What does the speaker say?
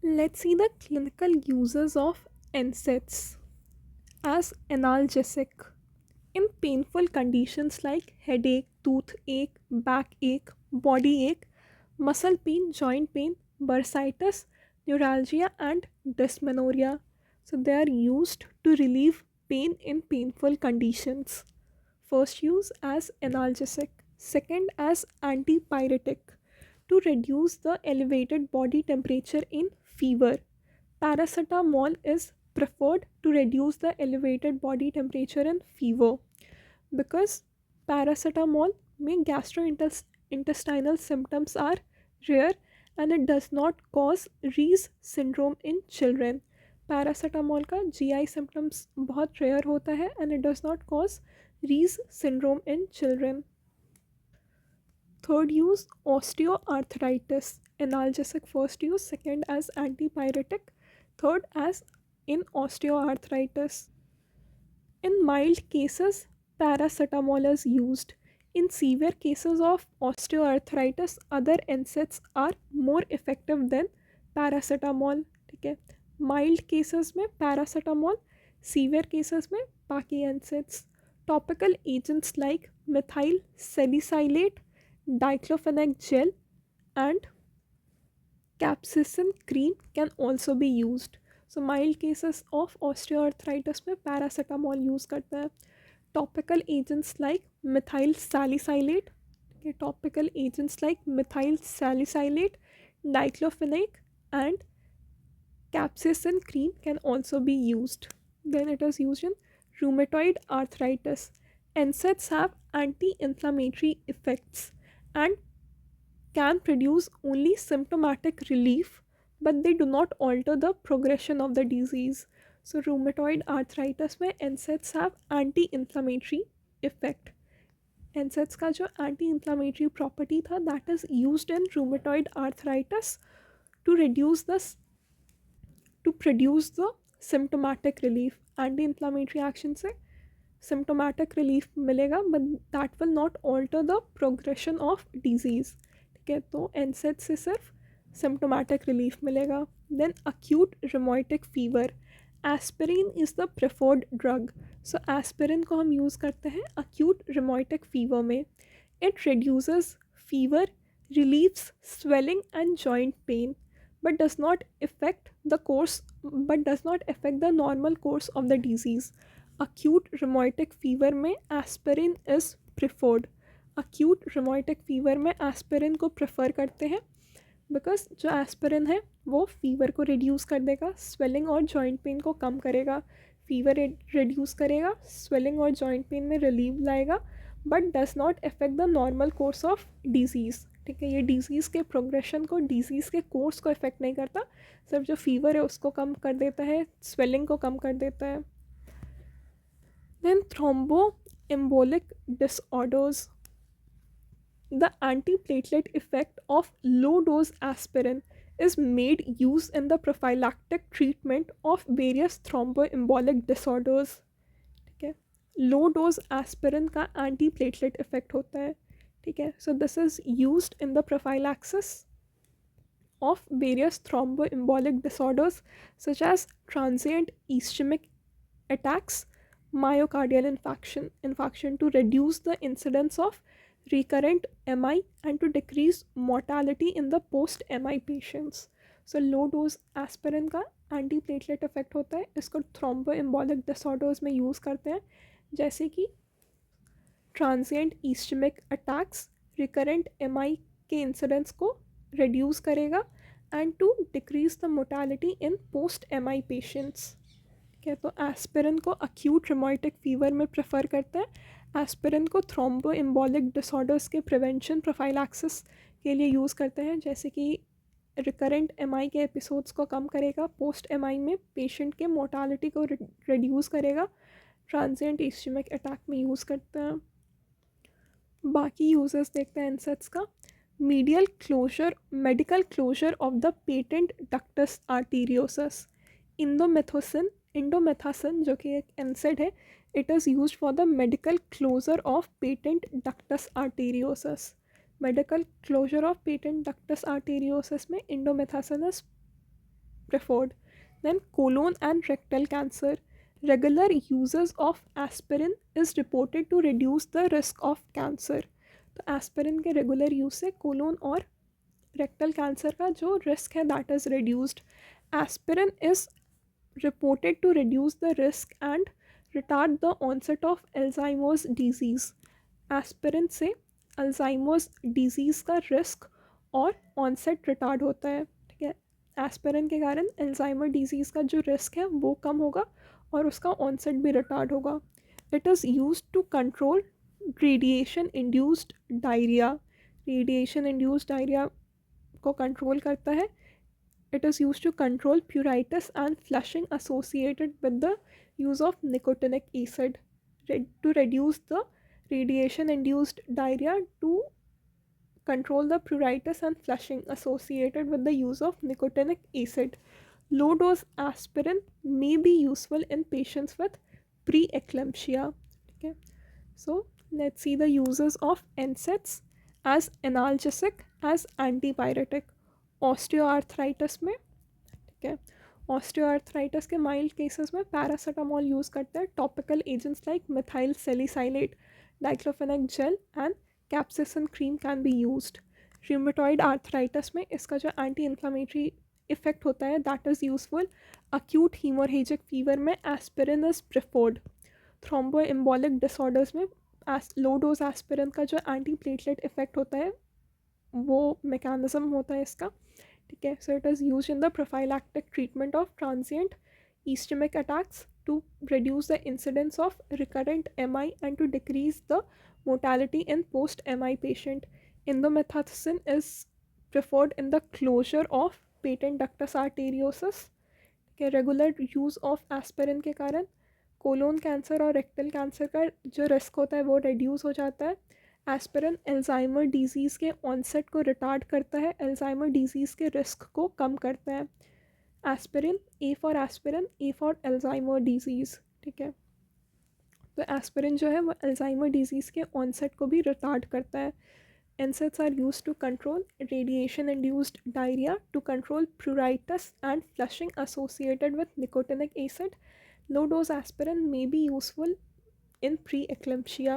Let's see the clinical uses of NSAIDs as analgesic in painful conditions like headache, toothache, backache, body ache, muscle pain, joint pain, bursitis, neuralgia, and dysmenorrhea. So, they are used to relieve pain in painful conditions. First use as analgesic, second as antipyretic to reduce the elevated body temperature in fever. Paracetamol is preferred to reduce the elevated body temperature in fever because paracetamol में gastrointestinal symptoms are rare and it does not cause Rees syndrome in children. Paracetamol का GI symptoms बहुत rare होता है and it does not cause Rees syndrome in children. Third use, osteoarthritis. Analgesic first use, second as antipyretic, third as in osteoarthritis. In mild cases, paracetamol is used. In severe cases of osteoarthritis, other NSAIDs are more effective than paracetamol. ठीक है, mild cases में paracetamol, severe cases में बाकी NSAIDs. Topical agents like methyl salicylate, diclofenac gel, and capsaicin cream can also be used. So mild cases of osteoarthritis में paracetamol use करते हैं. Topical agents like methyl salicylate, okay, topical agents like methyl salicylate, diclofenac, and capsaicin cream can also be used. Then it is used in rheumatoid arthritis. NSAIDs have anti-inflammatory effects and can produce only symptomatic relief, but they do not alter the progression of the disease. So rheumatoid arthritis में NSAIDs have anti-inflammatory effect. NSAIDs का जो anti-inflammatory property था, that is used in rheumatoid arthritis to produce the symptomatic relief. Anti-inflammatory action से symptomatic relief मिलेगा, but that will not alter the progression of disease. ठीक है, तो NSAID से सिर्फ symptomatic relief मिलेगा. Then acute rheumatic fever. Aspirin is the preferred drug. So aspirin को हम use करते हैं acute rheumatic fever में. It reduces fever, relieves swelling and joint pain, but does not affect the normal course of the disease. Acute rheumatic fever में aspirin is preferred. Acute rheumatic fever में aspirin को prefer करते हैं because जो aspirin है वो fever को reduce कर देगा, स्वेलिंग और जॉइंट पेन को कम करेगा. फीवर रिड्यूस करेगा, स्वेलिंग और जॉइंट पेन में रिलीव लाएगा, but does not affect the normal course of disease. ठीक है, ये डिजीज़ के प्रोग्रेशन को, डिजीज़ के कोर्स को इफेक्ट नहीं करता, सिर्फ जो फीवर है उसको कम कर देता है, स्वेलिंग को कम कर देता है. Then thromboembolic disorders. The antiplatelet effect of low-dose aspirin is made use in the prophylactic treatment of various thromboembolic disorders. ठीक है, लो डोज एस्पिरिन का एंटीप्लेटलेट इफेक्ट होता है. ठीक है, so this is used in the prophylaxis of various thromboembolic disorders such as transient ischemic attacks, myocardial infarction to reduce the incidence of recurrent MI and to decrease mortality in the post-MI patients. So low dose aspirin का antiplatelet effect होता है, इसको thromboembolic disorders में use करते हैं, जैसे कि transient ischemic attacks, recurrent MI के इंसिडेंट्स को रिड्यूस करेगा and to decrease the mortality in post MI patients. ठीक है, तो एस्पिरिन को अक्यूट रिमोटिक फीवर में प्रेफर करते हैं, एस्पिरिन को थ्रोम्बोएम्बोलिक डिसऑर्डर्स के प्रिवेंशन प्रोफाइलैक्सिस के लिए यूज़ करते हैं, जैसे कि रिकरेंट MI के एपिसोड्स को कम करेगा, पोस्ट MI में पेशेंट के मोर्टालिटी को रिड्यूस करेगा, ट्रांजिएंट इस्चमिक अटैक में यूज़ करते हैं. बाकी यूजर्स देखते हैं एनसेट्स का. Medical closure of the patent ductus arteriosus. Indomethacin जो कि एक एनसेड है, it is used for the medical closure of patent ductus arteriosus. Medical closure of patent ductus arteriosus में indomethacin is preferred. Then colon and rectal cancer. Regular uses of aspirin is reported to reduce the risk of cancer. तो aspirin के regular use से colon और rectal cancer का जो risk है that is reduced. Aspirin is reported to reduce the risk and retard the onset of Alzheimer's disease. Aspirin से Alzheimer's disease का risk और ऑनसेट रिटार्ड होता है. ठीक है, एस्पिरिन के कारण अल्जाइमर डिजीज़ का जो रिस्क है वो कम होगा और उसका ऑनसेट भी रिटार्ड होगा. It is use to control radiation induced diarrhoea. Radiation induced diarrhoea को कंट्रोल करता है. It is used to control pruritus and flushing associated with the use of nicotinic acid to reduce the radiation-induced diarrhea, to control the pruritus and flushing associated with the use of nicotinic acid. Low-dose aspirin may be useful in patients with preeclampsia. Okay, so let's see the uses of NSAIDs as analgesic, as antipyretic. Osteoarthritis में, ठीक है, osteoarthritis के mild cases में paracetamol use करते हैं. Topical agents like methyl salicylate, diclofenac gel and capsaicin cream can be used. Rheumatoid arthritis में इसका जो एंटी इन्फ्लामेटरी इफेक्ट होता है that is useful. Acute haemorrhagic fever में aspirin is preferred. Thromboembolic disorders में low dose aspirin का जो anti platelet effect होता है वो मैकेनिज्म होता है इसका. ठीक है, so it is use in the prophylactic treatment of transient ischemic attacks to reduce the incidence of recurrent MI and to decrease the mortality in post-MI patient. Indomethacin is preferred in the closure of patent ductus arteriosus. के regular use of aspirin के कारण colon cancer और rectal cancer का जो risk होता है वो reduce हो जाता है. एस्पिरिन अल्जाइमर डिजीज़ के ऑनसेट को रिटार्ड करता है, अल्जाइमर डिजीज़ के रिस्क को कम करता है. Aspirin, A for aspirin, A for Alzheimer disease. ठीक है, तो एस्पिरिन जो है वो अल्जाइमर डिजीज़ के ऑनसेट को भी रिटार्ड करता है. NSAIDs are used to control radiation-induced diarrhea, to control pruritus and flushing associated with nicotinic acid. Low-dose aspirin may be useful in preeclampsia.